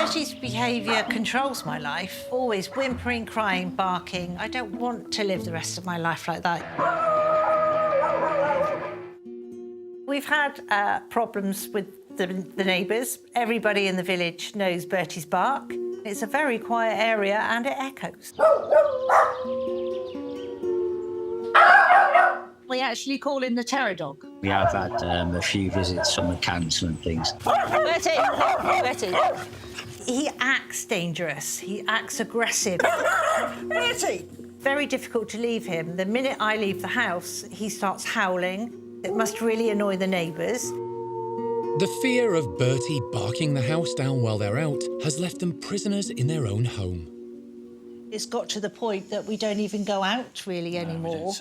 Bertie's behaviour controls my life. Always whimpering, crying, barking. I don't want to live the rest of my life like that. We've had problems with the neighbours. Everybody in the village knows Bertie's bark. It's a very quiet area and it echoes. We actually call him the terror dog. We have had a few visits from the council and things. Bertie! Bertie! He acts dangerous. He acts aggressive. Bertie! Very difficult to leave him. The minute I leave the house, he starts howling. It must really annoy the neighbours. The fear of Bertie barking the house down while they're out has left them prisoners in their own home. It's got to the point that we don't even go out really anymore.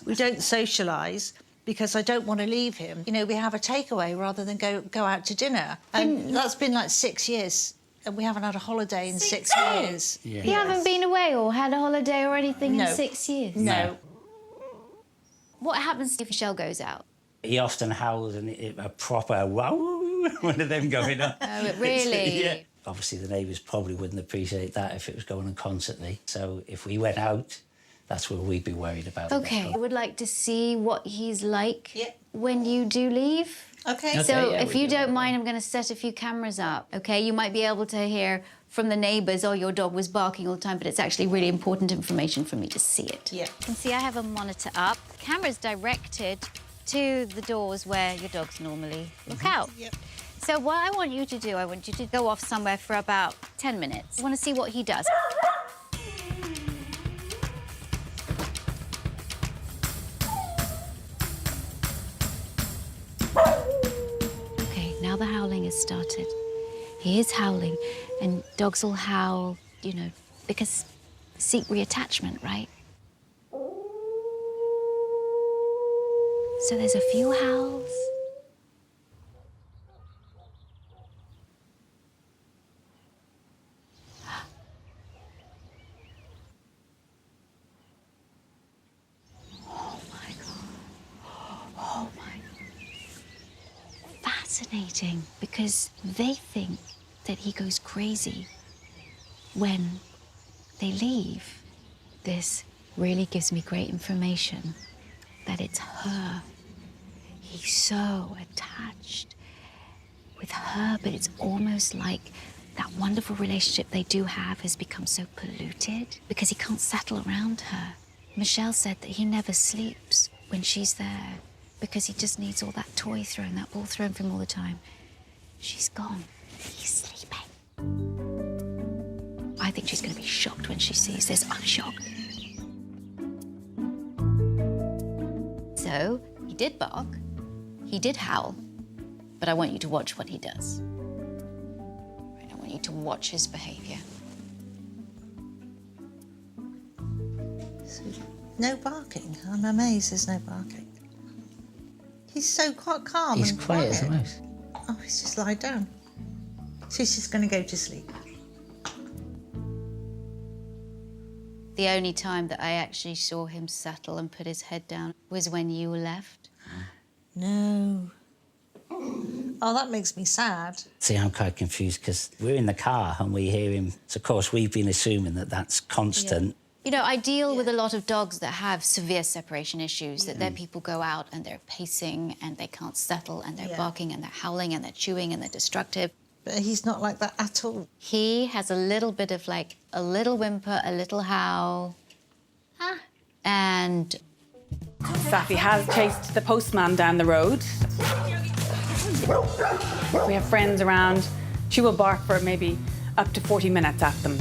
We don't socialise because I don't want to leave him. You know, we have a takeaway rather than go out to dinner. And that's been like 6 years. And we haven't had a holiday in 6 years. Yeah. You haven't been away or had a holiday or anything in 6 years? No. What happens if Michelle goes out? He often howls and a proper wow, one of them going on. Oh, really? Yeah. Obviously, the neighbours probably wouldn't appreciate that if it was going on constantly. So if we went out, that's where we'd be worried about. OK. I would like to see what he's like when you do leave. OK. So if you don't mind, I'm going to set a few cameras up, OK? You might be able to hear from the neighbours, oh, your dog was barking all the time, but it's actually really important information for me to see it. Yeah. You can see I have a monitor up. The camera's directed to the doors where your dogs normally look out. Yep. So what I want you to do, I want you to go off somewhere for about 10 minutes. I want to see what he does. OK, now the howling has started. He is howling, and dogs will howl, you know, because seek reattachment, right? So there's a few howls. Oh my God. Oh my God. Fascinating, because they think that he goes crazy when they leave. This really gives me great information that it's her. He's so attached with her, but it's almost like that wonderful relationship they do have has become so polluted because he can't settle around her. Michelle said that he never sleeps when she's there because he just needs all that toy thrown, that ball thrown for him all the time. She's gone. He's sleeping. I think she's going to be shocked when she sees this. I'm shocked. So, he did bark, he did howl, but I want you to watch what he does. I want you to watch his behaviour. No barking. I'm amazed there's no barking. He's so quite calm. He's and quiet as a mouse. Oh, he's just lied down. She's just going to go to sleep. The only time that I actually saw him settle and put his head down was when you left. No. Oh, that makes me sad. See, I'm quite confused because we're in the car and we hear him. So, of course, we've been assuming that that's constant. You know, I deal with a lot of dogs that have severe separation issues, that their people go out and they're pacing and they can't settle and they're barking and they're howling and they're chewing and they're destructive. But he's not like that at all. He has a little bit of, like, a little whimper, a little howl. And... Safi has chased the postman down the road. We have friends around. She will bark for maybe up to 40 minutes at them.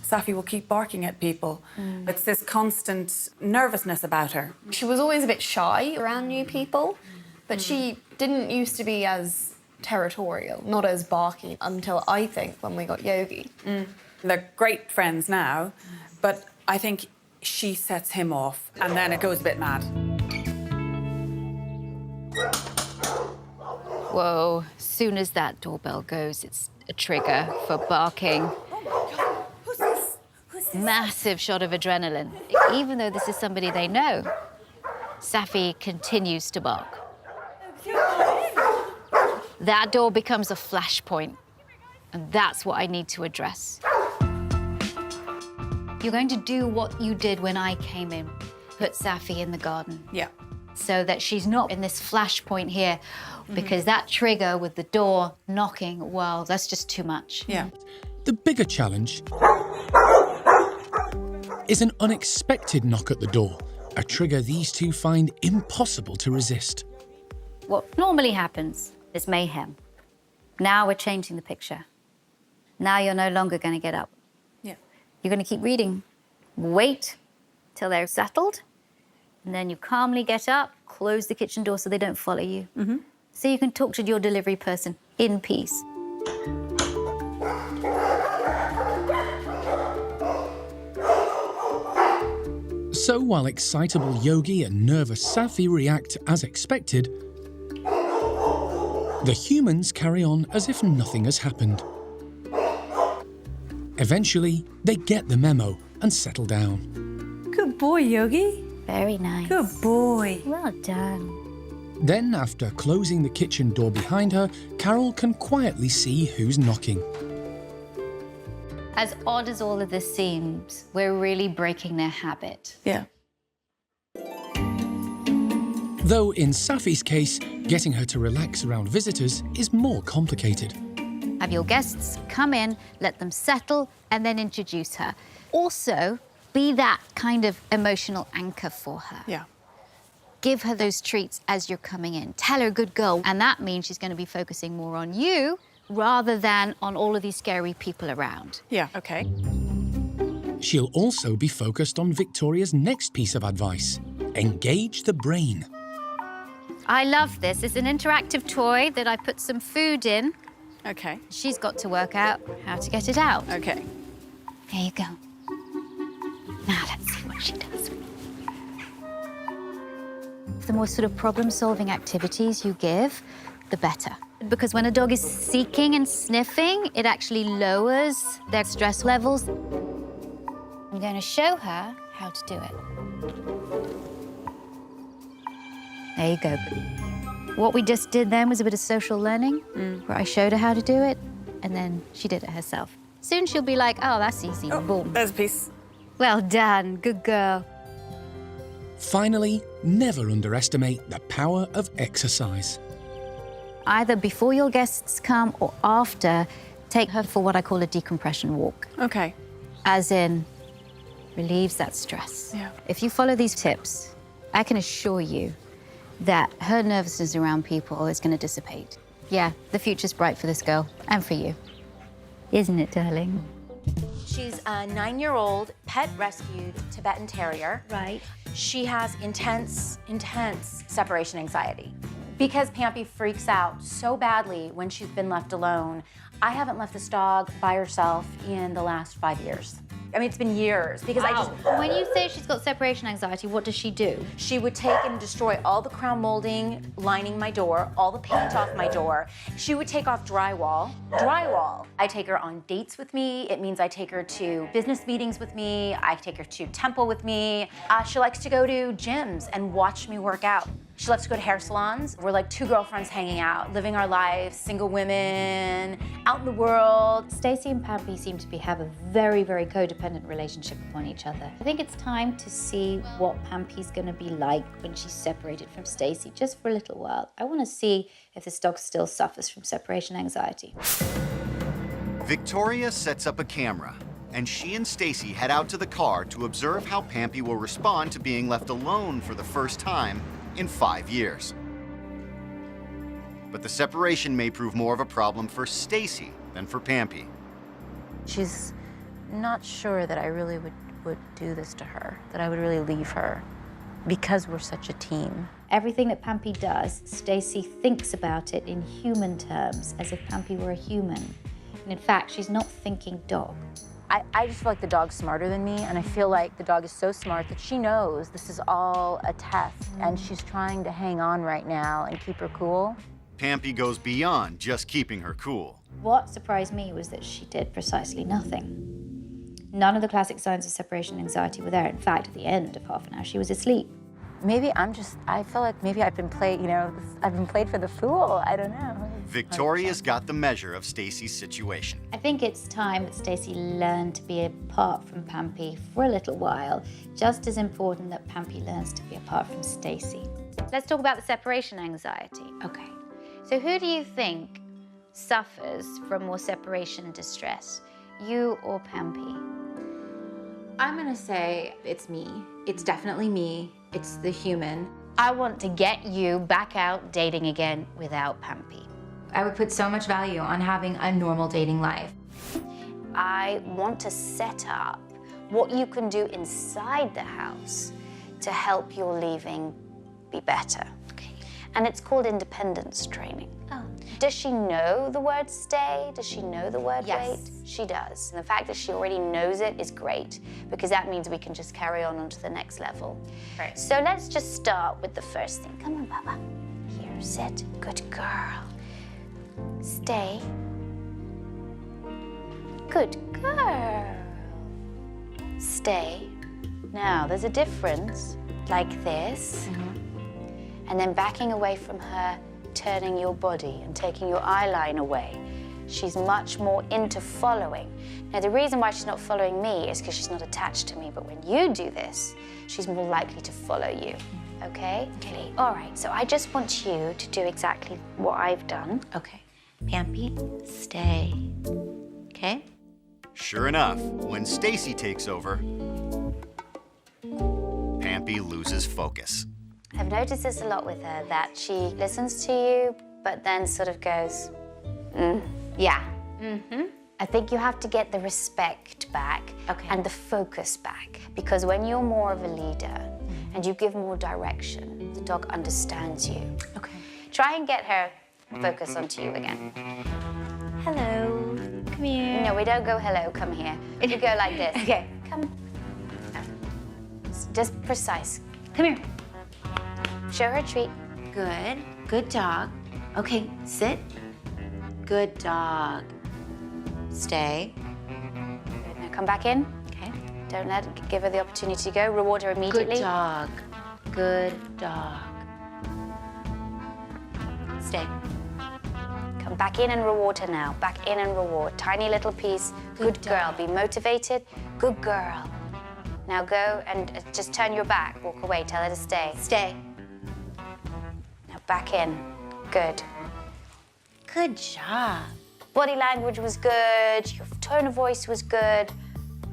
Safi will keep barking at people. It's this constant nervousness about her. She was always a bit shy around new people, but she didn't used to be as territorial, not as barky, until I think when we got Yogi. They're great friends now, but I think she sets him off and then it goes a bit mad. Whoa, as soon as that doorbell goes, it's a trigger for barking. Who's this? Massive shot of adrenaline. Even though this is somebody they know, Safi continues to bark. That door becomes a flashpoint And that's what I need to address. You're going to do what you did when I came in. Put Safi in the garden. Yeah. So that she's not in this flashpoint here, because that trigger with the door knocking, well, that's just too much. Yeah. The bigger challenge is an unexpected knock at the door, a trigger these two find impossible to resist. What normally happens is mayhem. Now we're changing the picture. Now you're no longer going to get up. Yeah. You're going to keep reading. Wait till they're settled, and then you calmly get up, close the kitchen door so they don't follow you. So you can talk to your delivery person in peace. So while excitable Yogi and nervous Safi react as expected, the humans carry on as if nothing has happened. Eventually, they get the memo and settle down. Good boy, Yogi. Very nice. Good boy. Well done. Then, after closing the kitchen door behind her, Carol can quietly see who's knocking. As odd as all of this seems, we're really breaking their habit. Yeah. Though in Safi's case, getting her to relax around visitors is more complicated. Have your guests come in, let them settle, and then introduce her. Also, be that kind of emotional anchor for her. Yeah. Give her those treats as you're coming in. Tell her, good girl. And that means she's going to be focusing more on you rather than on all of these scary people around. Yeah. Okay. She'll also be focused on Victoria's next piece of advice: engage the brain. I love this. It's an interactive toy that I put some food in. Okay. She's got to work out how to get it out. Okay. There you go. Now let's see what she does. The more sort of problem-solving activities you give, the better. Because when a dog is seeking and sniffing, it actually lowers their stress levels. I'm going to show her how to do it. There you go. What we just did then was a bit of social learning, where I showed her how to do it, and then she did it herself. Soon she'll be like, oh, that's easy, boom. There's a piece. Well done, good girl. Finally, never underestimate the power of exercise. Either before your guests come or after, take her for what I call a decompression walk. Okay. As in, relieves that stress. Yeah. If you follow these tips, I can assure you that her nervousness around people is going to dissipate. Yeah, the future's bright for this girl and for you. Isn't it, darling? She's a 9-year-old pet rescued Tibetan Terrier. Right. She has intense separation anxiety. Because Pampy freaks out so badly when she's been left alone, I haven't left this dog by herself in the last 5 years. I mean, it's been years because When you say she's got separation anxiety, what does she do? She would take and destroy all the crown molding lining my door, all the paint off my door. She would take off drywall. I take her on dates with me. It means I take her to business meetings with me. I take her to temple with me. She likes to go to gyms and watch me work out. She loves to go to hair salons. We're like two girlfriends hanging out, living our lives, single women, out in the world. Stacey and Pampy seem to have a very, very codependent relationship upon each other. I think it's time to see what Pampy's going to be like when she's separated from Stacey, just for a little while. I want to see if this dog still suffers from separation anxiety. Victoria sets up a camera, and she and Stacey head out to the car to observe how Pampy will respond to being left alone for the first time in 5 years. But the separation may prove more of a problem for Stacey than for Pampy. She's not sure that I really would do this to her, that I would really leave her, because we're such a team. Everything that Pampy does, Stacey thinks about it in human terms, as if Pampy were a human. And in fact, she's not thinking dog. I just feel like the dog's smarter than me, and I feel like the dog is so smart that she knows this is all a test, and she's trying to hang on right now and keep her cool. Pampy goes beyond just keeping her cool. What surprised me was that she did precisely nothing. None of the classic signs of separation anxiety were there. In fact, at the end of half an hour, she was asleep. Maybe I feel like maybe I've been played, I've been played for the fool. I don't know. Victoria's got the measure of Stacy's situation. I think it's time that Stacey learned to be apart from Pampy for a little while. Just as important that Pampy learns to be apart from Stacey. Let's talk about the separation anxiety. Okay. So who do you think suffers from more separation distress, you or Pampy? I'm gonna say it's me. It's definitely me. It's the human. I want to get you back out dating again without Pampy. I would put so much value on having a normal dating life. I want to set up what you can do inside the house to help your leaving be better. Okay. And it's called independence training. Oh. Does she know the word stay? Does she know the word Yes. wait? She does. And the fact that she already knows it is great because that means we can just carry on to the next level. Right. So let's just start with the first thing. Come on, Baba. Here, sit. Good girl. Stay. Good girl. Stay. Now, there's a difference, like this, and then backing away from her, turning your body and taking your eye line away. She's much more into following. Now, the reason why she's not following me is because she's not attached to me, but when you do this, she's more likely to follow you, okay? Okay. All right, so I just want you to do exactly what I've done. Okay. Pampy, stay. Okay? Sure enough, when Stacy takes over, Pampy loses focus. I've noticed this a lot with her, that she listens to you, but then sort of goes, yeah. I think you have to get the respect back and the focus back. Because when you're more of a leader and you give more direction, the dog understands you. Okay. Try and get her focus onto you again. Hello. Come here. No, we don't go hello, come here. You go like this. Okay. Come. Just precise. Come here. Show her a treat. Good. Good dog. Okay, sit. Good dog. Stay. Good. Now come back in. Okay. Don't give her the opportunity to go. Reward her immediately. Good dog. Good dog. Stay. Come back in and reward her now. Back in and reward. Tiny little piece. Good girl. Be motivated. Good girl. Now go and just turn your back. Walk away. Tell her to stay. Stay. Now back in. Good. Good job. Body language was good. Your tone of voice was good.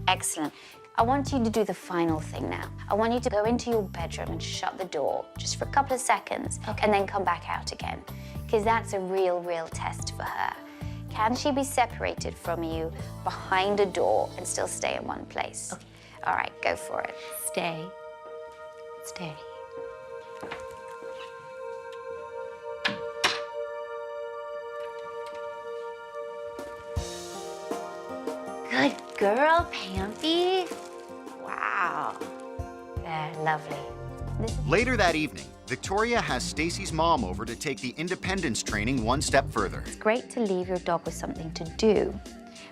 Excellent. I want you to do the final thing now. I want you to go into your bedroom and shut the door just for a couple of seconds and then come back out again. Because that's a real test for her. Can she be separated from you behind a door and still stay in one place? Okay. All right, go for it. Stay. Stay. Good girl, Pampy. Wow. There, lovely. Later that evening, Victoria has Stacy's mom over to take the independence training one step further. It's great to leave your dog with something to do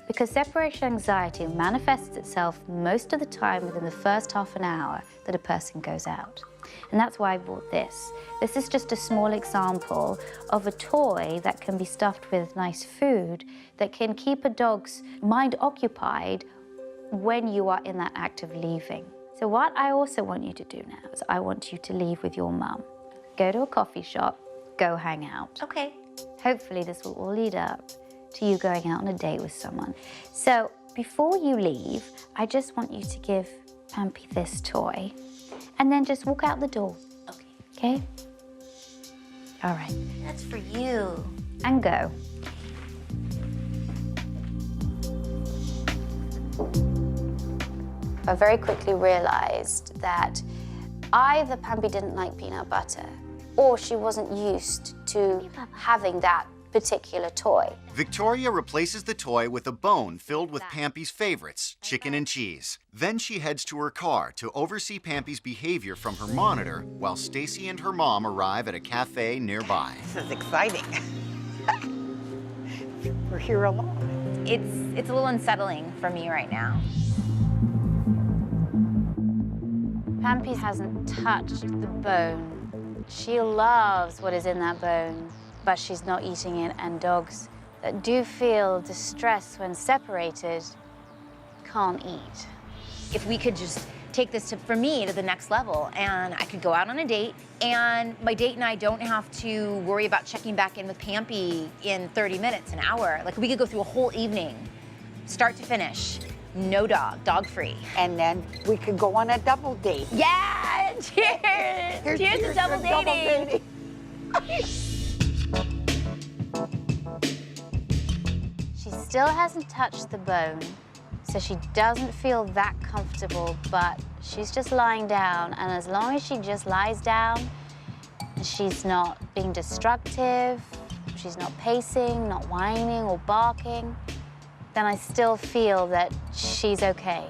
because separation anxiety manifests itself most of the time within the first half an hour that a person goes out. And that's why I bought this. This is just a small example of a toy that can be stuffed with nice food that can keep a dog's mind occupied when you are in that act of leaving. So what I also want you to do now is I want you to leave with your mum. Go to a coffee shop, go hang out. Okay. Hopefully this will all lead up to you going out on a date with someone. So before you leave, I just want you to give Pampy this toy and then just walk out the door. Okay. Okay? All right. That's for you. And go. I very quickly realized that either Pampy didn't like peanut butter or she wasn't used to having that particular toy. Victoria replaces the toy with a bone filled with Pampy's favorites, chicken and cheese. Then she heads to her car to oversee Pampy's behavior from her monitor while Stacy and her mom arrive at a cafe nearby. This is exciting. We're here alone. It's a little unsettling for me right now. Pampy hasn't touched the bone. She loves what is in that bone. but she's not eating it, and dogs that do feel distress when separated can't eat. If we could just take this for me to the next level, and I could go out on a date, and my date and I don't have to worry about checking back in with Pampy in 30 minutes, an hour. Like, we could go through a whole evening, start to finish, no dog free. And then we could go on a double date. Yeah, cheers! Cheers to double dating. She still hasn't touched the bone, so she doesn't feel that comfortable, but she's just lying down, and as long as she just lies down, she's not being destructive, she's not pacing, not whining or barking, then I still feel that she's okay.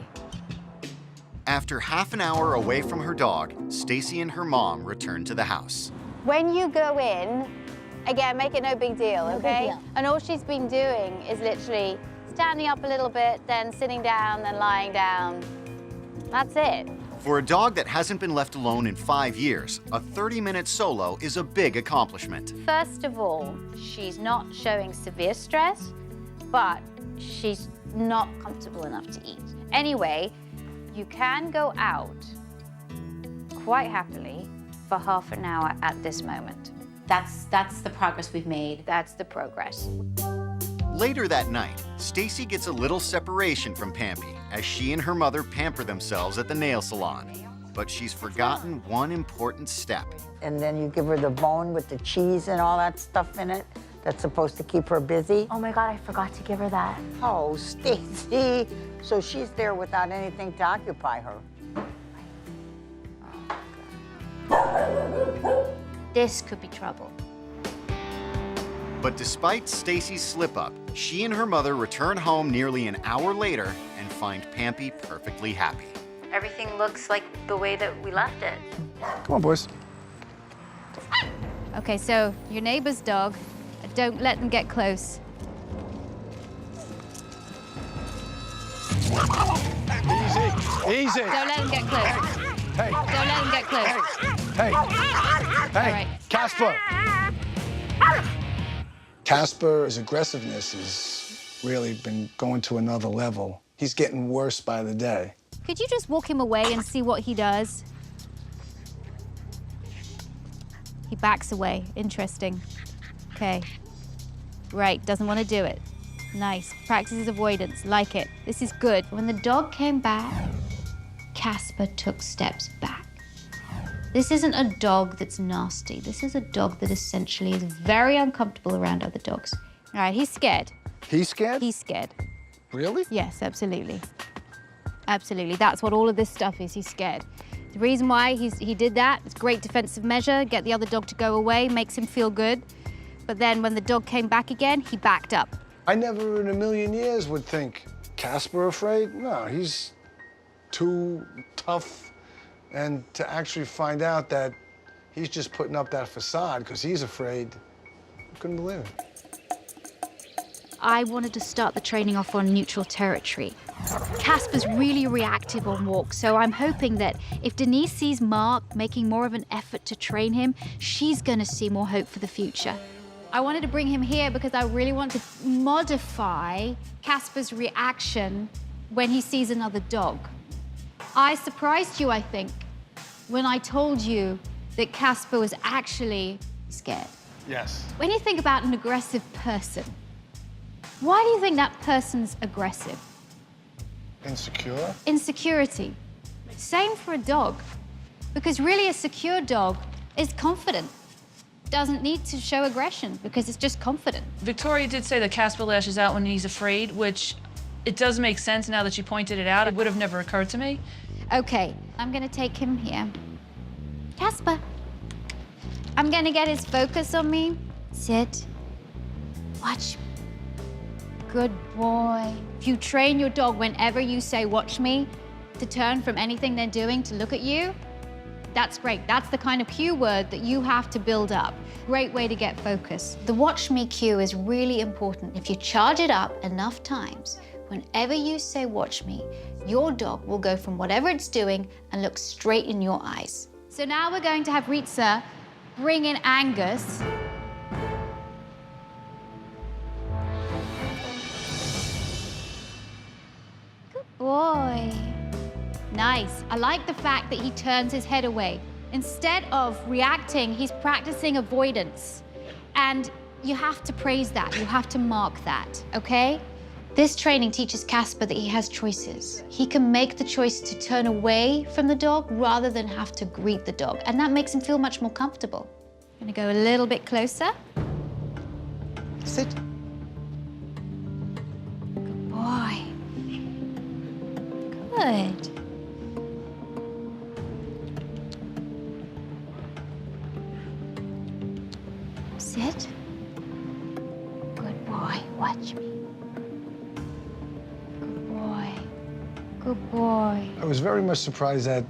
After half an hour away from her dog, Stacy and her mom return to the house. When you go in, again, make it no big deal, okay? big deal. And all she's been doing is literally standing up a little bit, then sitting down, then lying down. That's it. For a dog that hasn't been left alone in 5 years, a 30-minute solo is a big accomplishment. First of all, she's not showing severe stress, but she's not comfortable enough to eat. Anyway, you can go out quite happily for half an hour at this moment. That's the progress we've made. That's the progress. Later that night, Stacy gets a little separation from Pampy as she and her mother pamper themselves at the nail salon. But she's forgotten one important step. And then you give her the bone with the cheese and all that stuff in it that's supposed to keep her busy. Oh my God, I forgot to give her that. Oh, Stacy. So she's there without anything to occupy her. This could be trouble. But despite Stacy's slip-up, she and her mother return home nearly an hour later and find Pampy perfectly happy. Everything looks like the way that we left it. Come on, boys. Okay, so your neighbor's dog, don't let them get close. Easy. Don't let them get close. Hey. Don't let them get close. Hey. All right. Casper. Casper's aggressiveness has really been going to another level. He's getting worse by the day. Could you just walk him away and see what he does? He backs away. Interesting. Okay. Right, doesn't want to do it. Nice. Practices avoidance. Like it. This is good. When the dog came back, Casper took steps back. This isn't a dog that's nasty. This is a dog that essentially is very uncomfortable around other dogs. All right, he's scared. He's scared? He's scared. Really? Yes, absolutely. Absolutely. That's what all of this stuff is. He's scared. The reason why he did that, it's a great defensive measure, get the other dog to go away, makes him feel good. But then when the dog came back again, he backed up. I never in a million years would think Casper afraid. No, he's too tough. And to actually find out that he's just putting up that facade because he's afraid, I couldn't believe it. I wanted to start the training off on neutral territory. Casper's really reactive on walks, so I'm hoping that if Denise sees Mark making more of an effort to train him, she's gonna see more hope for the future. I wanted to bring him here because I really want to modify Casper's reaction when he sees another dog. I surprised you, I think, when I told you that Casper was actually scared. Yes. When you think about an aggressive person, why do you think that person's aggressive? Insecure? Insecurity. Same for a dog. Because really a secure dog is confident. Doesn't need to show aggression because it's just confident. Victoria did say that Casper lashes out when he's afraid, which it does make sense now that she pointed it out. It would have never occurred to me. Okay, I'm gonna take him here. Casper. I'm gonna get his focus on me. Sit. Watch me. Good boy. If you train your dog whenever you say watch me to turn from anything they're doing to look at you, that's great. That's the kind of cue word that you have to build up. Great way to get focus. The watch me cue is really important. If you charge it up enough times, whenever you say watch me, your dog will go from whatever it's doing and look straight in your eyes. So now we're going to have Ritza bring in Angus. boy. Nice. I like the fact that he turns his head away. Instead of reacting, he's practicing avoidance. And you have to praise that. You have to mark that, okay? This training teaches Casper that he has choices. He can make the choice to turn away from the dog rather than have to greet the dog. And that makes him feel much more comfortable. I'm gonna go a little bit closer. Sit. Good boy. Good. Sit. Good boy. Watch me. Good boy. Good boy. I was very much surprised that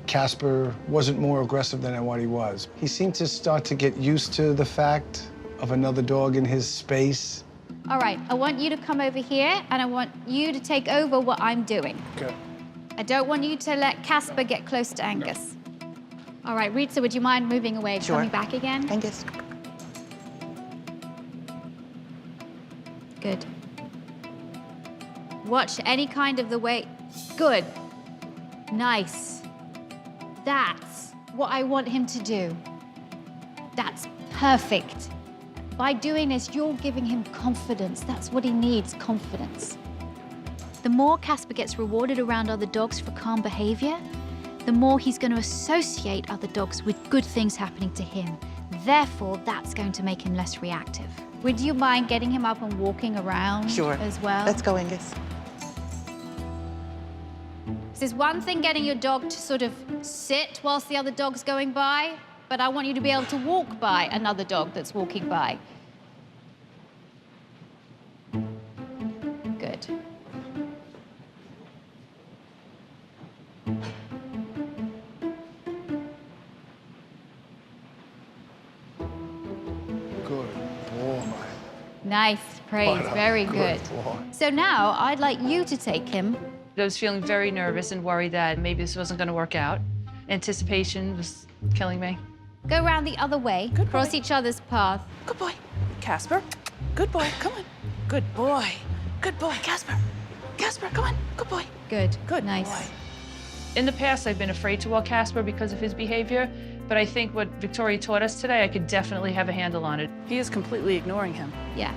Casper wasn't more aggressive than what he was. He seemed to start to get used to the fact of another dog in his space. All right, I want you to come over here and I want you to take over what I'm doing. Okay. I don't want you to let Casper get close to Angus. All right, Rita, would you mind moving away, Sure. coming back again? Angus. Good. Watch any kind of the way. Good. Nice. That's what I want him to do. That's perfect. By doing this, you're giving him confidence. That's what he needs, confidence. The more Casper gets rewarded around other dogs for calm behavior, the more he's going to associate other dogs with good things happening to him. Therefore, that's going to make him less reactive. Would you mind getting him up and walking around as well? Let's go, Angus. There's one thing getting your dog to sort of sit whilst the other dog's going by, but I want you to be able to walk by another dog that's walking by. Good. Good boy. Nice, praise, What a very good. boy. So now I'd like you to take him. I was feeling very nervous and worried that maybe this wasn't going to work out. Anticipation was killing me. Go around the other way, cross each other's path. Good boy. Casper. Good boy. Come on. Good boy. Good boy. Casper. Casper, come on. Good boy. Good, Good nice. boy. In the past, I've been afraid to walk Casper because of his behavior, but I think what Victoria taught us today, I could definitely have a handle on it. He is completely ignoring him. Yeah.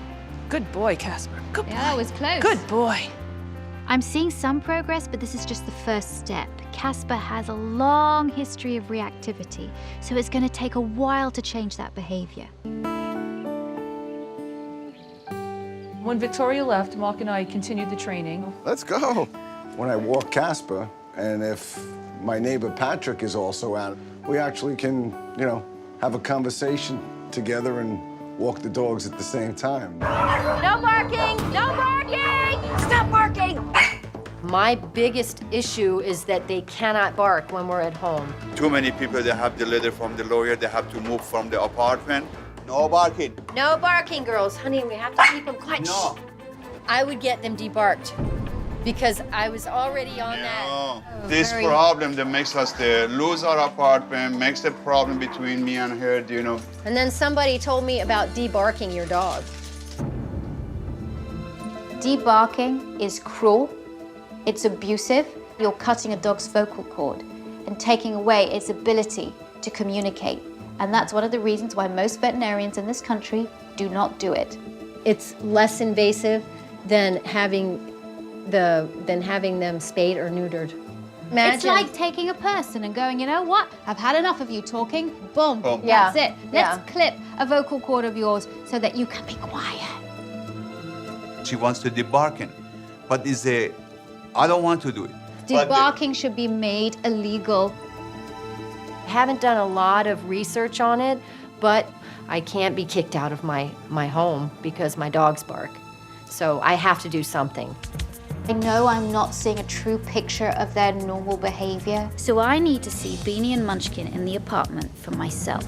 Good boy, Casper. Good boy. Yeah, that was close. Good boy. I'm seeing some progress, but this is just the first step. Casper has a long history of reactivity, so it's going to take a while to change that behavior. When Victoria left, Mark and I continued the training. Let's go. When I walk Casper, and if my neighbor Patrick is also out, we actually can, have a conversation together and walk the dogs at the same time. No barking! No barking! Stop barking! My biggest issue is that they cannot bark when we're at home. Too many people, they have the letter from the lawyer, they have to move from the apartment. No barking. No barking, girls. Honey, we have to keep them quiet. No. I would get them debarked because I was already on that. No. This problem that makes us lose our apartment, makes the problem between me and her, And then somebody told me about debarking your dog. Debarking is cruel, it's abusive. You're cutting a dog's vocal cord and taking away its ability to communicate. And that's one of the reasons why most veterinarians in this country do not do it. It's less invasive than having them spayed or neutered. Imagine. It's like taking a person and going, you know what? I've had enough of you talking. Boom. Boom. Yeah. That's it. Let's clip a vocal cord of yours so that you can be quiet. She wants to debarking, but I don't want to do it. Debarking should be made illegal. I haven't done a lot of research on it, but I can't be kicked out of my home because my dogs bark. So I have to do something. I know I'm not seeing a true picture of their normal behavior, so I need to see Beanie and Munchkin in the apartment for myself.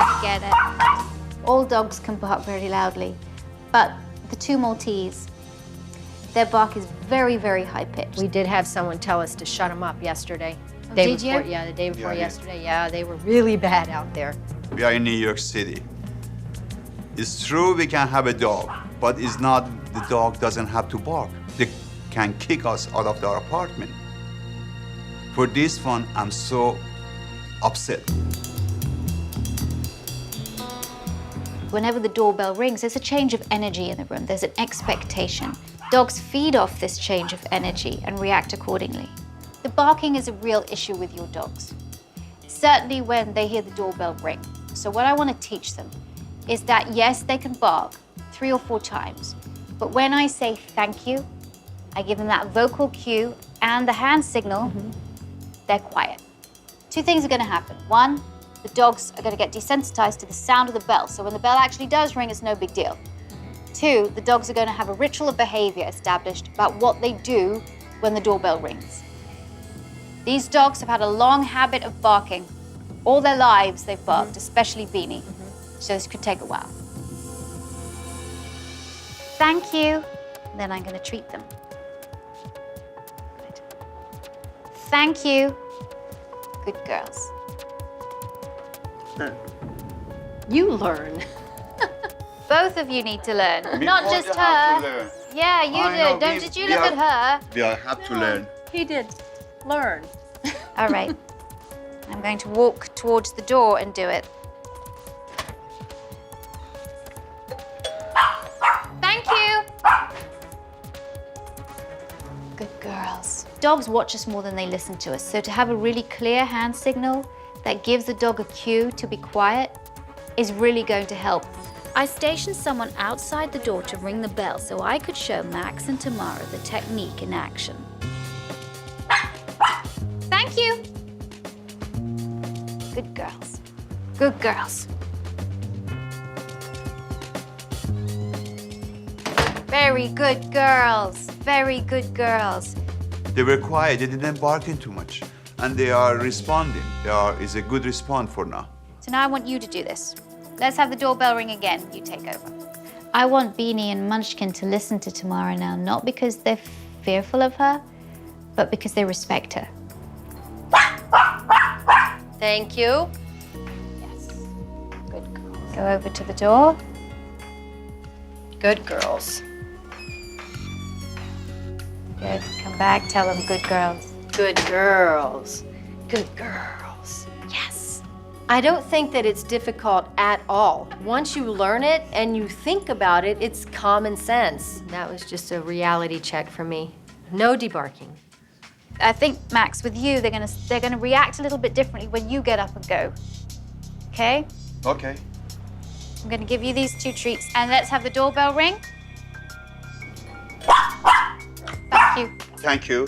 I get it. All dogs can bark very loudly, but the two Maltese, their bark is very, very high-pitched. We did have someone tell us to shut them up yesterday. Day did before, you? Yeah, the day before Yeah, yesterday. Yeah, they were really bad out there. We are in New York City. It's true we can have a dog, but it's not, the dog doesn't have to bark. They can kick us out of our apartment. For this one, I'm so upset. Whenever the doorbell rings, there's a change of energy in the room. There's an expectation. Dogs feed off this change of energy and react accordingly. The barking is a real issue with your dogs, certainly when they hear the doorbell ring. So what I want to teach them is that, yes, they can bark 3 or 4 times, but when I say thank you, I give them that vocal cue and the hand signal, they're quiet. 2 things are going to happen. 1, the dogs are going to get desensitized to the sound of the bell, so when the bell actually does ring, it's no big deal. 2, the dogs are going to have a ritual of behavior established about what they do when the doorbell rings. These dogs have had a long habit of barking. All their lives they've barked, especially Beanie. So this could take a while. Thank you. Then I'm going to treat them. Good. Thank you. Good girls. You learn. Both of you need to learn, We not all just have to her. learn. Yeah, you I know, did. Did you look at her? We all have to learn. He did learn. All right. I'm going to walk towards the door and do it. Thank you. Good girls. Dogs watch us more than they listen to us, so to have a really clear hand signal that gives the dog a cue to be quiet is really going to help. I stationed someone outside the door to ring the bell so I could show Max and Tamara the technique in action. Thank you. Good girls. Good girls. Very good girls. Very good girls. They were quiet, they didn't bark in too much. And they are responding. Is a good response for now. So now I want you to do this. Let's have the doorbell ring again. You take over. I want Beanie and Munchkin to listen to Tamara now, not because they're fearful of her, but because they respect her. Thank you. Yes. Good girls. Go over to the door. Good girls. Good. Come back. Tell them good girls. Good girls. Good girls. Yes. I don't think that it's difficult at all. Once you learn it and you think about it, it's common sense. That was just a reality check for me. No debarking. I think, Max, with you, they're gonna react a little bit differently when you get up and go. Okay? Okay. I'm gonna give you these 2 treats, and let's have the doorbell ring. Thank you. Thank you.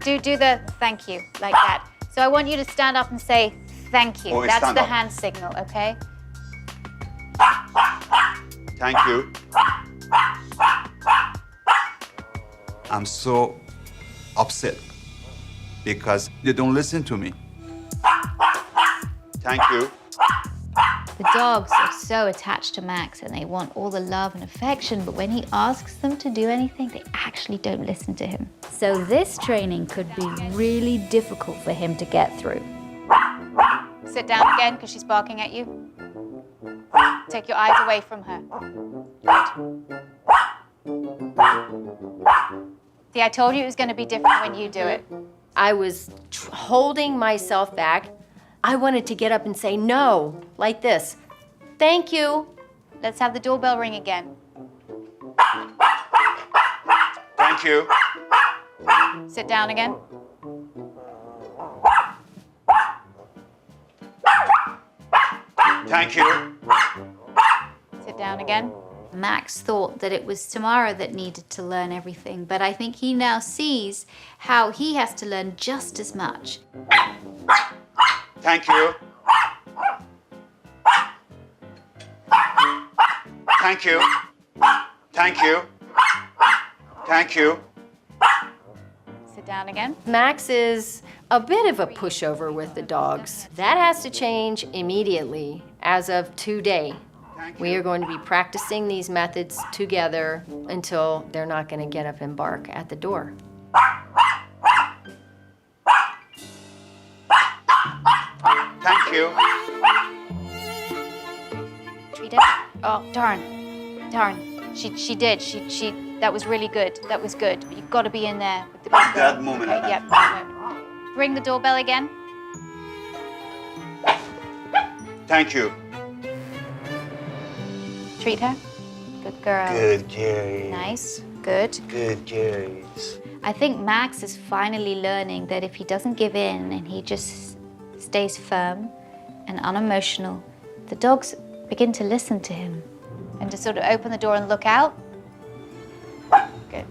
Do the thank you, like that. So I want you to stand up and say thank you. Oh, That's stand the up. hand signal, okay? Thank you. I'm so upset because they don't listen to me. Thank you. The dogs are so attached to Max and they want all the love and affection, but when he asks them to do anything, they actually don't listen to him. So this training could be really difficult for him to get through. Sit down again because she's barking at you. Take your eyes away from her. See, I told you it was going to be different when you do it. I was holding myself back. I wanted to get up and say no, like this. Thank you. Let's have the doorbell ring again. Thank you. Sit down again. Thank you. Sit down again. Max thought that it was Tamara that needed to learn everything, but I think he now sees how he has to learn just as much. Thank you. Thank you. Thank you. Thank you. Sit down again. Max is a bit of a pushover with the dogs. That has to change immediately as of today. We are going to be practicing these methods together until they're not going to get up and bark at the door. Thank you. Treat it. Oh, darn. Darn. She did. She. That was really good. That was good. But you've got to be in there with the big girl. That moment. Okay, yep. No. Ring the doorbell again. Thank you. Treat her. Good girl. Good Jerry. Nice. Good. Good Jerry's. I think Max is finally learning that if he doesn't give in and he just stays firm and unemotional, the dogs begin to listen to him and to sort of open the door and look out. Good.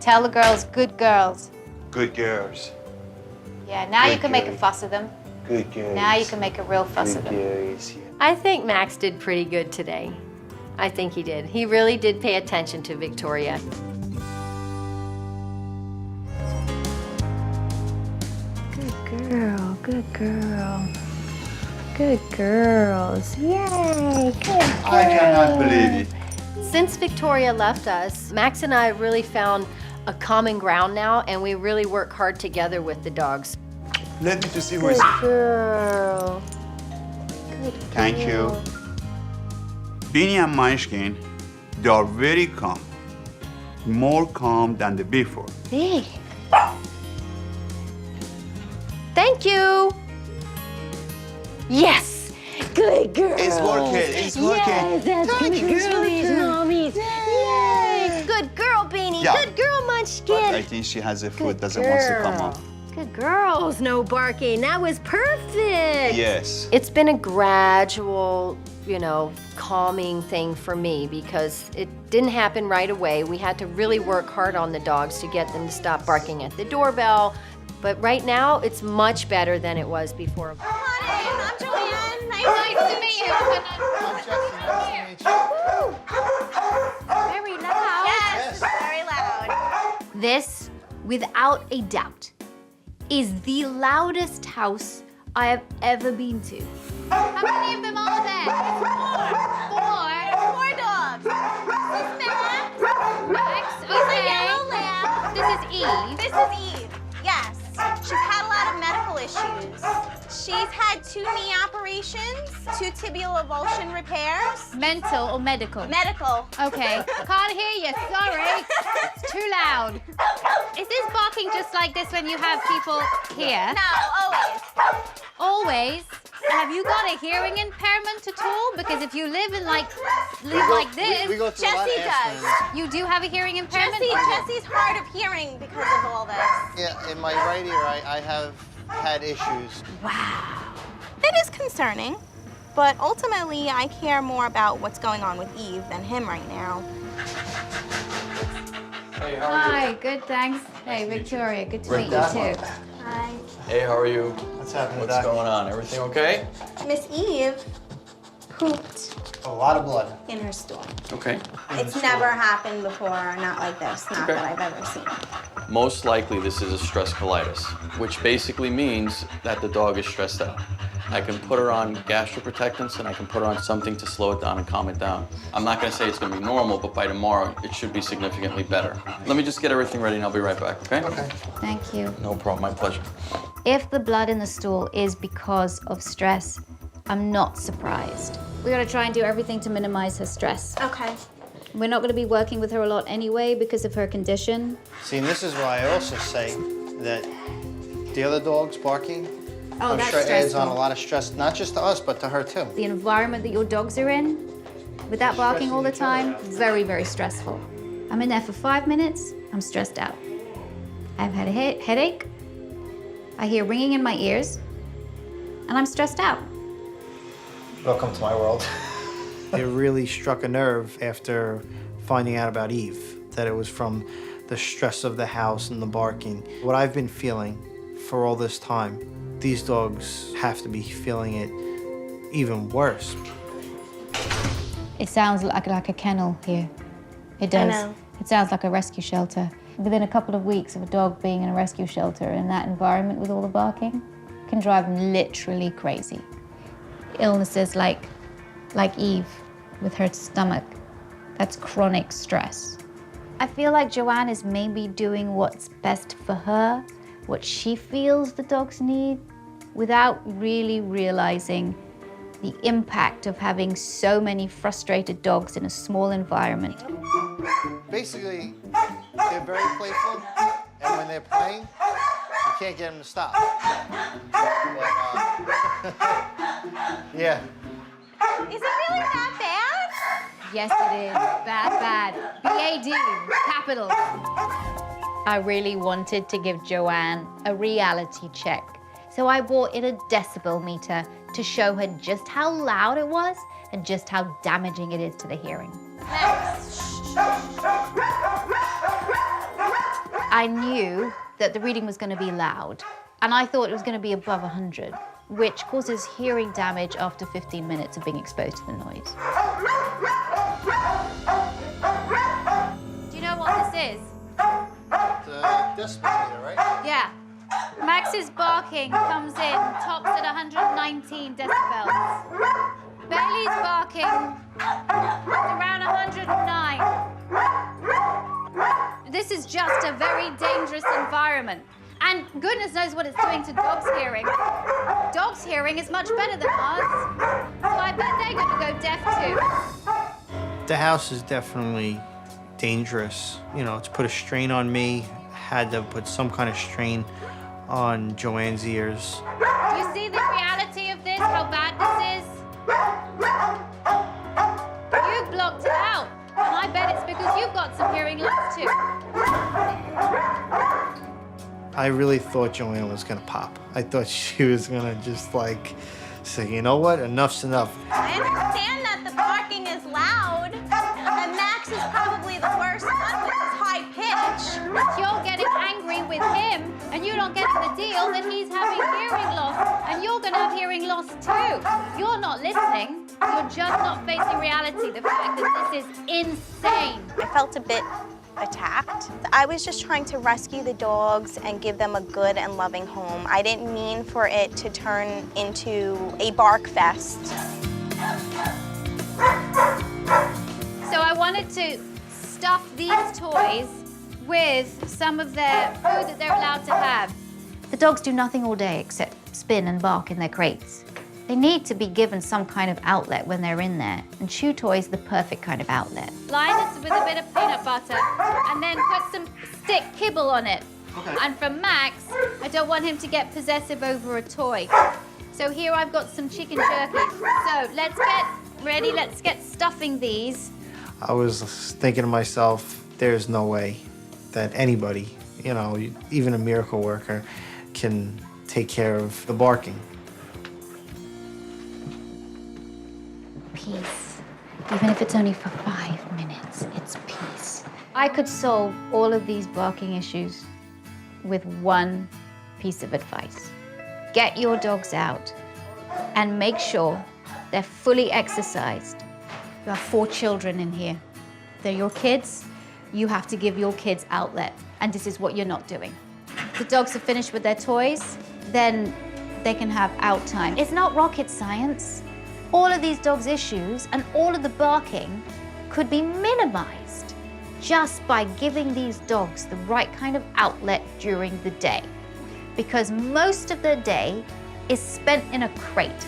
Tell the girls, good girls. Good girls. Yeah, now you Good can make a girls. fuss of them. Good girls. Now you can make a real fuss of Good them. girls. I think Max did pretty good today. I think he did. He really did pay attention to Victoria. Good girl, good girl. Good girls. Yay, good girl. I cannot believe it. Since Victoria left us, Max and I really found a common ground now, and we really work hard together with the dogs. Let me to see who is. Good girl. Thank you. Beanie and Munchkin, they are very calm. More calm than the before. Big. Thank you. Yes, good girl. It's working, it's working. Yes, that's Thank good you, it's girlies, working. mommies. Yay. Good girl, Beanie. Yeah. Good girl, Munchkin. But I think she has a foot, doesn't want to come up. Good girls, no barking. That was perfect. Yes. It's been a gradual, calming thing for me because it didn't happen right away. We had to really work hard on the dogs to get them to stop barking at the doorbell. But right now, it's much better than it was before. Honey, I'm Joanne. Nice to meet you. Very loud. Yes, very loud. This, without a doubt, is the loudest house I have ever been to. How many of them are there? Four dogs. This is Max. He's a yellow lab. This is Eve. This is Eve. Yes. She's had a lot of medical issues. She's had 2 knee operations, 2 tibial avulsion repairs. Mental or medical? Medical. Okay. Can't hear you, sorry. It's too loud. Is this barking just like this when you have people here? No, always. Always? Have you got a hearing impairment at all? Because if you live like this, we go through a lot of Jessie accidents. does. you do have a hearing impairment? Jessie's hard of hearing because of all this. Yeah, in my right ear, I have had issues. Wow. It is concerning, but ultimately I care more about what's going on with Eve than him right now. Hey, how are Hi, good, thanks. Hey, Victoria, good to meet you Brenda. too. Hi. Hey, how are you? What's happening, What's Doc? going on? Everything okay? Miss Eve pooped A lot of blood. in her stool. Okay. It's never happened before, not like this, not Okay. that I've ever seen. Most likely this is a stress colitis, which basically means that the dog is stressed out. I can put her on gastroprotectants and I can put her on something to slow it down and calm it down. I'm not gonna say it's gonna be normal, but by tomorrow it should be significantly better. Let me just get everything ready and I'll be right back, okay? Okay. Thank you. No problem, my pleasure. If the blood in the stool is because of stress, I'm not surprised. We're gonna try and do everything to minimize her stress. Okay. We're not gonna be working with her a lot anyway because of her condition. See, and this is why I also say that the other dogs barking, Oh, I'm that's sure adds stressful. on a lot of stress, not just to us, but to her too. The environment that your dogs are in, with that barking all the time, very, very stressful. I'm in there for 5 minutes, I'm stressed out. I've had a headache, I hear ringing in my ears, and I'm stressed out. Welcome to my world. It really struck a nerve after finding out about Eve, that it was from the stress of the house and the barking. What I've been feeling for all this time, these dogs have to be feeling it even worse. It sounds like a kennel here. It does. I know. It sounds like a rescue shelter. Within a couple of weeks of a dog being in a rescue shelter in that environment with all the barking, can drive them literally crazy. Illnesses like Eve with her stomach, that's chronic stress. I feel like Joanne is maybe doing what's best for her, what she feels the dogs need without really realizing the impact of having so many frustrated dogs in a small environment. Basically, they're very playful, and when they're playing, you can't get them to stop. But, yeah. Is it really that bad? Yes, it is. Bad. B-A-D, capital. I really wanted to give Joanne a reality check. So I bought in a decibel meter to show her just how loud it was and just how damaging it is to the hearing. I knew that the reading was going to be loud, and I thought it was going to be above 100, which causes hearing damage after 15 minutes of being exposed to the noise. Do you know what this is? The decibel meter, right? Yeah. Max's barking comes in, tops at 119 decibels. Bailey's barking is around 109. This is just a very dangerous environment. And goodness knows what it's doing to dogs' hearing. Dogs' hearing is much better than ours. So I bet they're going to go deaf too. The house is definitely dangerous. You know, it's put a strain on me, had to put some kind of strain on Joanne's ears. Do you see the reality of this, how bad this is? You blocked it out, and I bet it's because you've got some hearing loss too. I really thought Joanne was gonna pop. I thought she was gonna just like say, you know what, enough's enough. I understand that the barking is loud, and Max is probably the worst one with his high pitch. If you're getting angry with him and you're not getting the deal, then he's having hearing loss, and you're going to have hearing loss too. You're not listening. You're just not facing reality. The fact that this is insane. I felt a bit attacked. I was just trying to rescue the dogs and give them a good and loving home. I didn't mean for it to turn into a bark fest. So I wanted to stuff these toys with some of their food that they're allowed to have. The dogs do nothing all day except spin and bark in their crates. They need to be given some kind of outlet when they're in there, and chew toy is the perfect kind of outlet. Line this with a bit of peanut butter, and then put some stick kibble on it. Okay. And for Max, I don't want him to get possessive over a toy. So here I've got some chicken jerky. So let's get ready, let's get stuffing these. I was thinking to myself, there's no way that anybody, you know, even a miracle worker, can take care of the barking. Peace. Even if it's only for 5 minutes, it's peace. I could solve all of these barking issues with one piece of advice. Get your dogs out and make sure they're fully exercised. You have 4 children in here. They're your kids. You have to give your kids outlet, and this is what you're not doing. The dogs are finished with their toys, then they can have out time. It's not rocket science. All of these dogs' issues and all of the barking could be minimized just by giving these dogs the right kind of outlet during the day. Because most of their day is spent in a crate.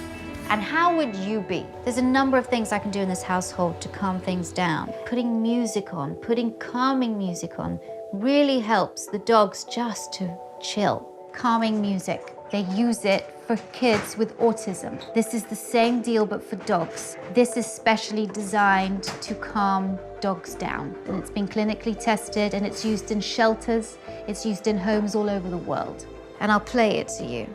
And how would you be? There's a number of things I can do in this household to calm things down. Putting music on, putting calming music on really helps the dogs just to chill. Calming music. They use it for kids with autism. This is the same deal, but for dogs. This is specially designed to calm dogs down. And it's been clinically tested, and it's used in shelters. It's used in homes all over the world. And I'll play it to you.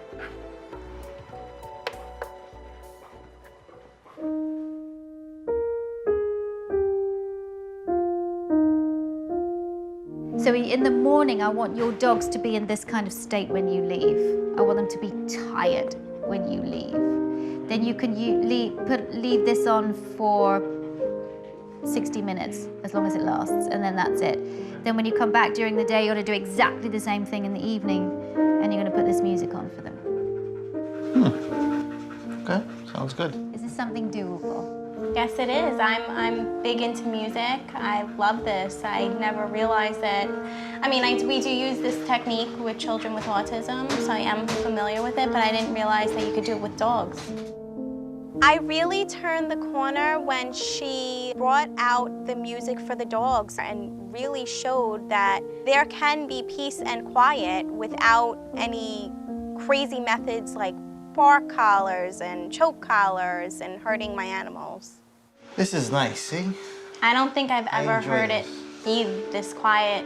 So in the morning, I want your dogs to be in this kind of state when you leave. I want them to be tired when you leave. Then you can leave this on for 60 minutes, as long as it lasts, and then that's it. Then when you come back during the day, you're gonna do exactly the same thing in the evening, and you're gonna put this music on for them. Okay, sounds good. Is this something doable? Yes, it is. I'm big into music. I love this. I never realized that. I mean, we do use this technique with children with autism, so I am familiar with it, but I didn't realize that you could do it with dogs. I really turned the corner when she brought out the music for the dogs and really showed that there can be peace and quiet without any crazy methods like bark collars and choke collars and hurting my animals. This is nice, see? I don't think I've ever enjoy heard it be this quiet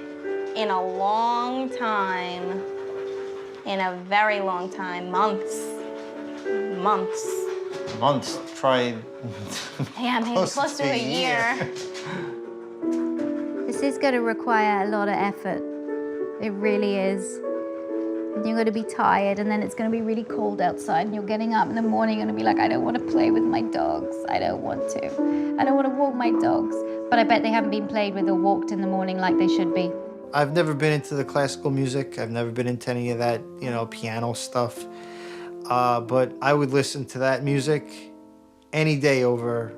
in a long time. In a very long time, months. Months, try Yeah, maybe close to a year. This is going to require a lot of effort. It really is. And you're going to be tired, and then it's going to be really cold outside, and you're getting up in the morning and going to be like, I don't want to play with my dogs. I don't want to. I don't want to walk my dogs. But I bet they haven't been played with or walked in the morning like they should be. I've never been into the classical music. I've never been into any of that, you know, piano stuff. But I would listen to that music any day over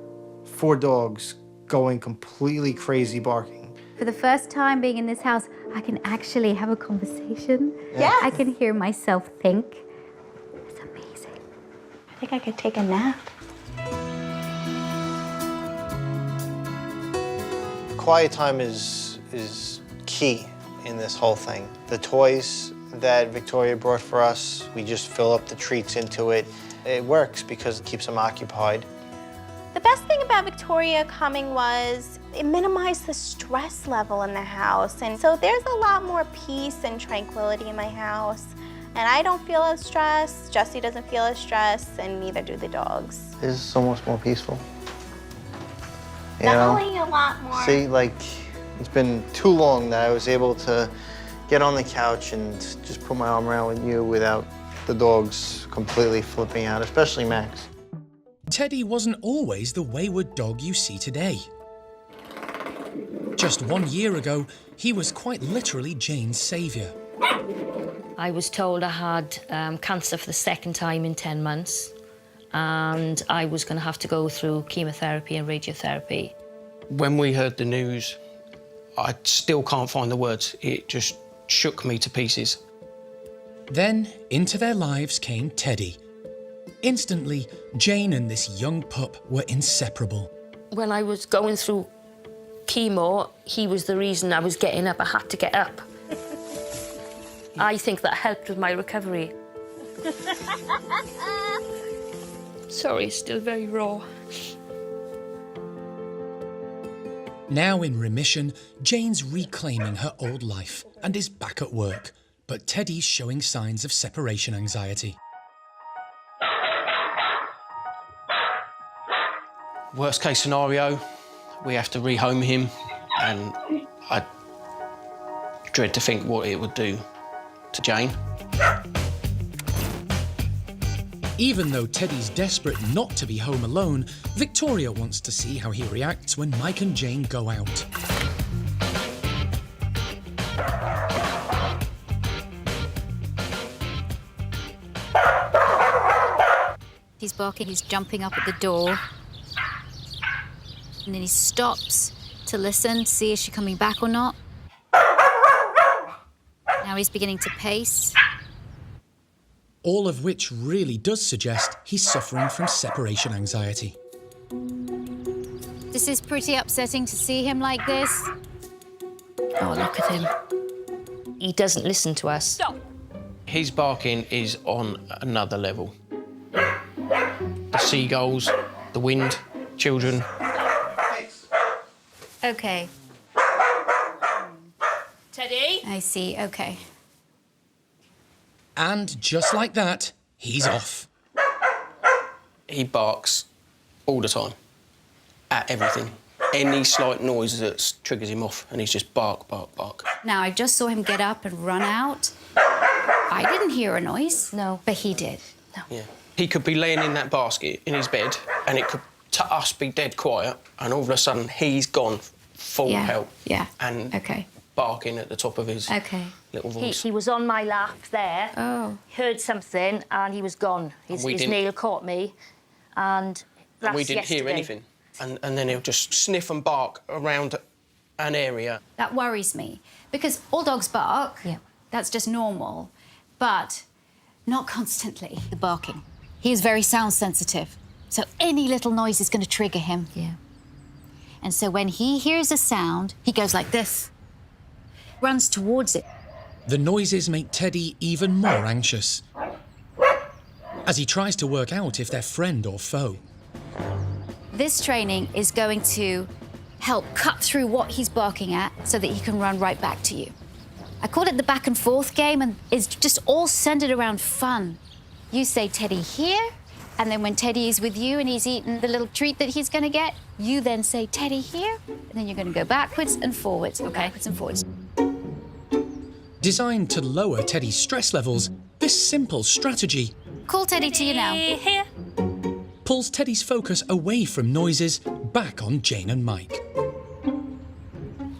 4 dogs going completely crazy barking. For the first time being in this house, I can actually have a conversation. Yeah. I can hear myself think. It's amazing. I think I could take a nap. Quiet time is key in this whole thing. The toys that Victoria brought for us, we just fill up the treats into it. It works because it keeps them occupied. The best thing about Victoria coming was it minimized the stress level in the house. And so there's a lot more peace and tranquility in my house. And I don't feel as stressed, Jessie doesn't feel as stressed, and neither do the dogs. This is so much more peaceful. You Definitely know? a lot more. See, like, it's been too long that I was able to get on the couch and just put my arm around with you without the dogs completely flipping out, especially Max. Teddy wasn't always the wayward dog you see today. Just 1 year ago, he was quite literally Jane's saviour. I was told I had cancer for the second time in 10 months, and I was going to have to go through chemotherapy and radiotherapy. When we heard the news, I still can't find the words. It just shook me to pieces. Then, into their lives came Teddy. Instantly, Jane and this young pup were inseparable. When I was going through chemo, he was the reason I was getting up. I had to get up. I think that helped with my recovery. Sorry, it's still very raw. Now in remission, Jane's reclaiming her old life and is back at work, but Teddy's showing signs of separation anxiety. Worst case scenario, we have to rehome him, and I dread to think what it would do to Jane. Even though Teddy's desperate not to be home alone, Victoria wants to see how he reacts when Mike and Jane go out. He's barking, he's jumping up at the door. And then he stops to listen, see is she coming back or not. Now he's beginning to pace. All of which really does suggest he's suffering from separation anxiety. This is pretty upsetting to see him like this. Oh, look at him. He doesn't listen to us. Stop. His barking is on another level. The seagulls, the wind, children. Okay. Teddy? I see, okay. And just like that, he's off. He barks all the time, at everything. Any slight noise that triggers him off, and he's just bark, bark, bark. Now, I just saw him get up and run out. I didn't hear a noise. No. But he did. No. Yeah. He could be laying in that basket in his bed, and it could, to us, be dead quiet, and all of a sudden, he's gone full help. Yeah. And okay. Barking at the top of his little voice. He was on my lap there. Oh. Heard something and he was gone. His nail caught me, and we didn't hear anything. and then he'll just sniff and bark around an area. That worries me, because all dogs bark. Yeah. That's just normal, but not constantly. The barking. He is very sound sensitive, so any little noise is going to trigger him. Yeah. And so when he hears a sound, he goes like this, runs towards it. The noises make Teddy even more anxious as he tries to work out if they're friend or foe. This training is going to help cut through what he's barking at so that he can run right back to you. I call it the back and forth game, and it's just all centered around fun. You say, Teddy, here, and then when Teddy is with you and he's eating the little treat that he's gonna get, you then say, Teddy, here, and then you're gonna go backwards and forwards, okay? Backwards and forwards. Designed to lower Teddy's stress levels, this simple strategy Call Teddy to you now. Here. pulls Teddy's focus away from noises back on Jane and Mike.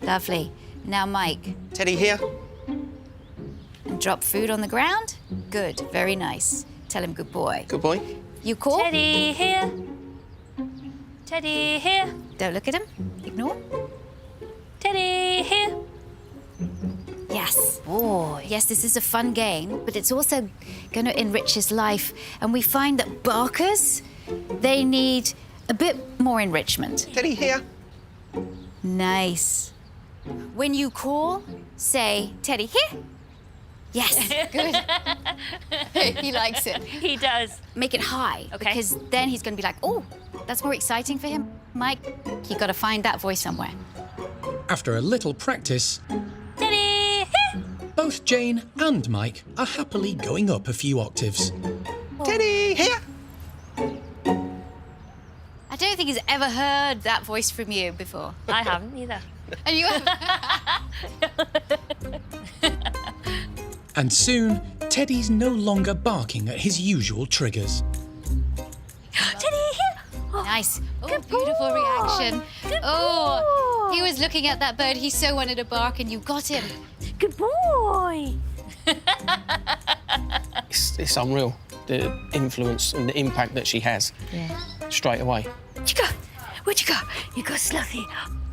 Lovely. Now, Mike. Teddy, here. And drop food on the ground. Good, very nice. Tell him good boy. Good boy. You call? Teddy, here. Teddy, here. Don't look at him. Ignore. Teddy, here. Yes. Boy. Yes, this is a fun game, but it's also going to enrich his life. And we find that barkers, they need a bit more enrichment. Teddy, here. Nice. When you call, say, Teddy, here. Yes, good. He likes it. He does. Make it high, Okay. because then he's going to be like, oh, that's more exciting for him. Mike, you got to find that voice somewhere. After a little practice, Teddy, here. both Jane and Mike are happily going up a few octaves. Teddy, here. I don't think he's ever heard that voice from you before. I haven't either. And you And soon, Teddy's no longer barking at his usual triggers. Teddy, here. Oh, nice. Oh, beautiful reaction. Oh, he was looking at that bird. He so wanted to bark, and you got him. Good boy. It's unreal, the influence and the impact that she has. Yeah. Straight away. Where'd you go? Where'd you go? You got Sluthy.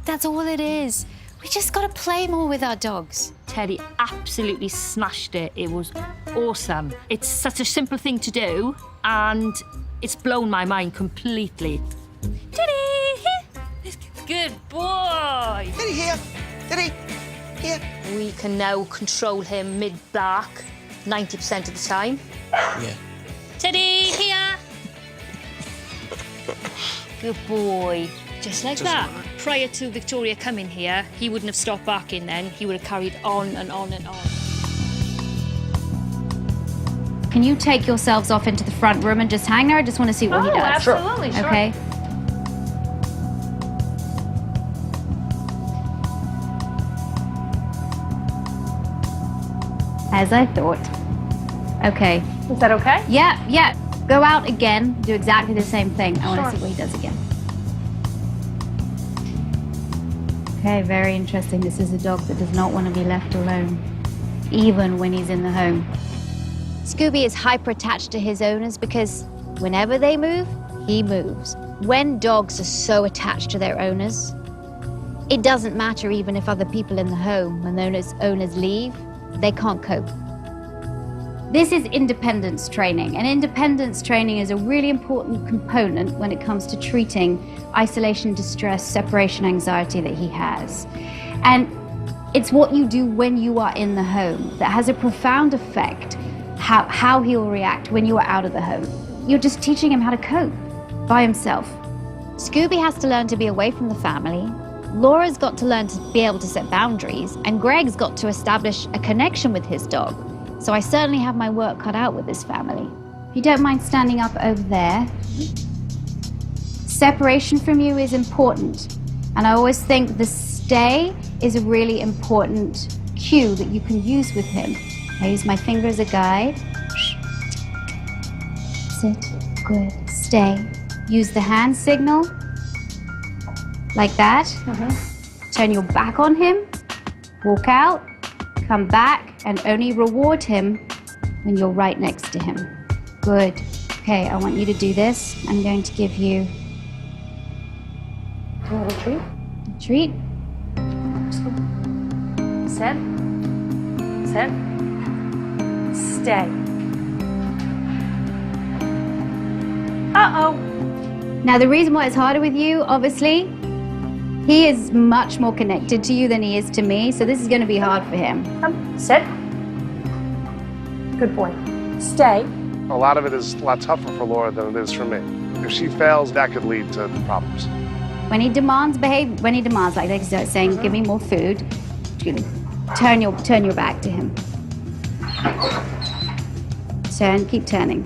That's all it is. We just got to play more with our dogs. Teddy absolutely smashed it. It was awesome. It's such a simple thing to do, and it's blown my mind completely. Teddy, here. Good boy. Teddy, here. Teddy, here. We can now control him mid-bark 90% of the time. Yeah. Teddy, here. Good boy. Just like that. Prior to Victoria coming here, he wouldn't have stopped barking then. He would have carried on and on and on. Can you take yourselves off into the front room and just hang there? I just want to see what he does. Absolutely, sure. Okay. As I thought. Okay. Is that okay? Yeah. Go out again. Do exactly the same thing. I want to see what he does again. Okay, very interesting. This is a dog that does not want to be left alone, even when he's in the home. Scooby is hyper attached to his owners because whenever they move, he moves. When dogs are so attached to their owners, it doesn't matter even if other people in the home, when the owners leave, they can't cope. This is independence training, and independence training is a really important component when it comes to treating isolation, distress, separation anxiety that he has. And it's what you do when you are in the home that has a profound effect how he'll react when you are out of the home. You're just teaching him how to cope by himself. Scooby has to learn to be away from the family. Laura's got to learn to be able to set boundaries, and Greg's got to establish a connection with his dog. So I certainly have my work cut out with this family. If you don't mind standing up over there. Separation from you is important. And I always think the stay is a really important cue that you can use with him. I use my finger as a guide. Sit, good, stay. Use the hand signal, like that. Turn your back on him, walk out, come back, and only reward him when you're right next to him. Good. Okay, I want you to do this. I'm going to give you Treat. Treat. Sit. Sit. Stay. Uh-oh. Now, the reason why it's harder with you, obviously, he is much more connected to you than he is to me, so this is going to be hard for him. Sit. Good boy. Stay. A lot of it is a lot tougher for Laura than it is for me. If she fails, that could lead to problems. When he demands like they start saying, give me more food, turn your back to him. Keep turning.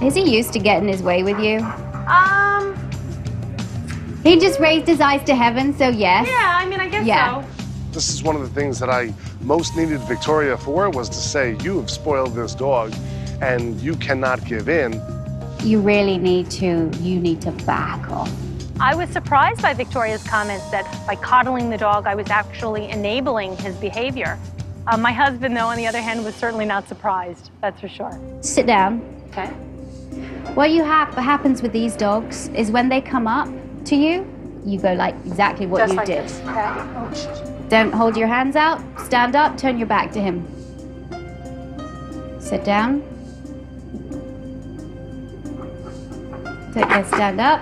Is he used to getting his way with you? He just raised his eyes to heaven, so yes. Yeah, I mean, I guess so. This is one of the things that I most needed Victoria for, was to say, you have spoiled this dog and you cannot give in. You really need to back off. I was surprised by Victoria's comments that by coddling the dog, I was actually enabling his behavior. My husband, though, on the other hand, was certainly not surprised, that's for sure. Sit down. Okay. What happens with these dogs is when they come up to you, you go like exactly what Just you like did. this. Okay. Oh. Don't hold your hands out, stand up, turn your back to him. Sit down. Stand up.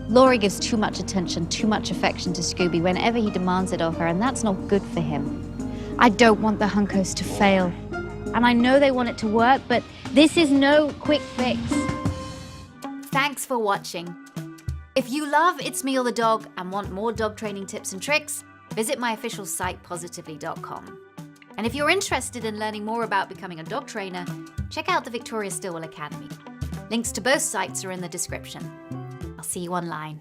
Laurie gives too much attention, too much affection to Scooby whenever he demands it of her, and that's not good for him. I don't want the Hunkos to fail. And I know they want it to work, but this is no quick fix. Thanks for watching. If you love It's Me or the Dog and want more dog training tips and tricks, visit my official site, positively.com. And if you're interested in learning more about becoming a dog trainer, check out the Victoria Stilwell Academy. Links to both sites are in the description. I'll see you online.